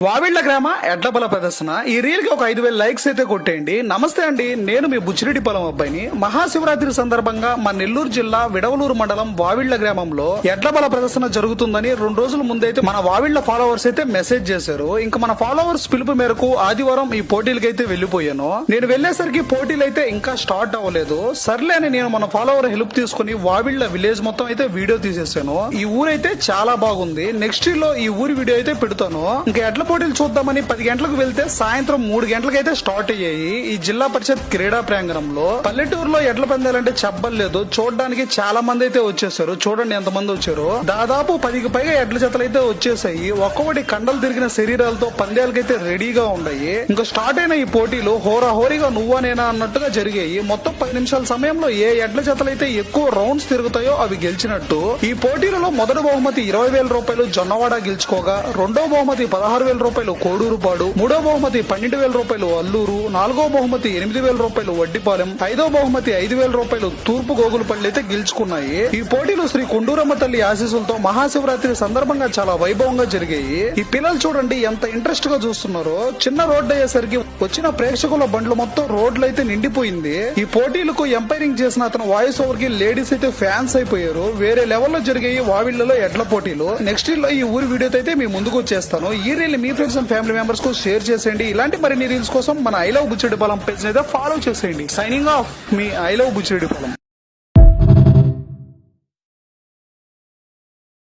వావిళ్ల గ్రామ ఎడ్లబల ప్రదర్శన ఈ రీల్ కి ఒక 5,000 లైక్స్ అయితే కొట్టేయండి. నమస్తే అండి, నేను మీ బుచ్చిరెడ్డి పొలం అబ్బాయిని. మహాశివరాత్రి సందర్భంగా మన నెల్లూరు జిల్లా విడవలూరు మండలం వావిళ్ల గ్రామంలో ఎడ్లబల ప్రదర్శన జరుగుతుందని 2 రోజుల ముందైతే మన వావిళ్ల ఫాలోవర్స్ అయితే మెసేజ్ చేశారు. ఇంకా మన ఫాలోవర్స్ పిలుపు మేరకు ఆదివారం ఈ పోటీలకి అయితే వెళ్లిపోయాను. నేను వెళ్లేసరికి పోటీలు అయితే ఇంకా స్టార్ట్ అవ్వలేదు. సర్లే అని నేను మన ఫాలోవర్ హెల్ప్ తీసుకుని వావిళ్ల విలేజ్ మొత్తం అయితే వీడియో తీసేసాను. ఈ ఊరైతే చాలా బాగుంది. నెక్స్ట్ లో ఈ ఊరి వీడియో అయితే పెడతాను. ఇంకా ఎడ్ల పోటీలు చూద్దామని 10 గంటలకు వెళ్తే సాయంత్రం 3 గంటలకైతే స్టార్ట్ అయ్యాయి. ఈ జిల్లా పరిషత్ క్రీడా ప్రాంగణంలో పల్లెటూరులో ఎడ్ల పందాలంటే చెప్పలేదు. చూడడానికి చాలా మంది అయితే వచ్చేసారు. చూడండి ఎంత మంది వచ్చారు. దాదాపు 10కి పైగా ఎడ్ల జతలు అయితే వచ్చేసాయి. ఒక్కొక్కటి కండలు తిరిగిన శరీరాలతో పందేలకైతే రెడీగా ఉన్నాయి. ఇంకా స్టార్ట్ అయిన ఈ పోటీలు హోరాహోరీగా నువ్వా నేనా అన్నట్టుగా జరిగాయి. మొత్తం 10 నిమిషాల సమయంలో ఏ ఎడ్ల జతలైతే ఎక్కువ రౌండ్స్ తిరుగుతాయో అవి గెలిచినట్టు. ఈ పోటీలలో మొదటి బహుమతి 20,000 రూపాయలు జొన్నవాడ గెలుచుకోగా, రెండో బహుమతి 16,000 రూపాయలు కోడూరుపాడు, మూడో బహుమతి 12,000 రూపాయలు అల్లూరు, నాలుగో బహుమతి 8,000 రూపాయలు వడ్డిపాలెం, ఐదో బహుమతి 5,000 రూపాయలు తూర్పు గోగులపల్లి అయితే గెలుచుకున్నాయి. ఈ పోటీలు శ్రీ కుండూరమ్మ తల్లి ఆశీస్సులతో మహాశివరాత్రి సందర్భంగా చాలా వైభవంగా జరిగాయి. ఈ పిల్లలు చూడండి ఎంత ఇంట్రెస్ట్ గా చూస్తున్నారో. చిన్న రోడ్డు అయ్యేసరికి వచ్చిన ప్రేక్షకుల బండ్లు మొత్తం రోడ్లు అయితే నిండిపోయింది. ఈ పోటీలకు ఎంపైరింగ్ చేసిన అతను వాయిస్ ఓవర్ కి లేడీస్ అయితే ఫ్యాన్స్ అయిపోయారు. వేరే లెవెల్లో జరిగాయి వావిళ్లలో ఎడ్ల పోటీలు. నెక్స్ట్ లో ఈ ఊరి వీడియో అయితే మీ ముందుకు వచ్చేస్తాను. ఈ reel me friends and family members కు షేర్ చేసేయండి. ఇలాంటి మరిన్ని రీల్స్ కోసం మన ఐ లవ్ బుచ్చిరెడ్డి పొలం పేజ్ అయితే ఫాలో చేసేయండి. Signing off me I love Buchi Reddy పొలం.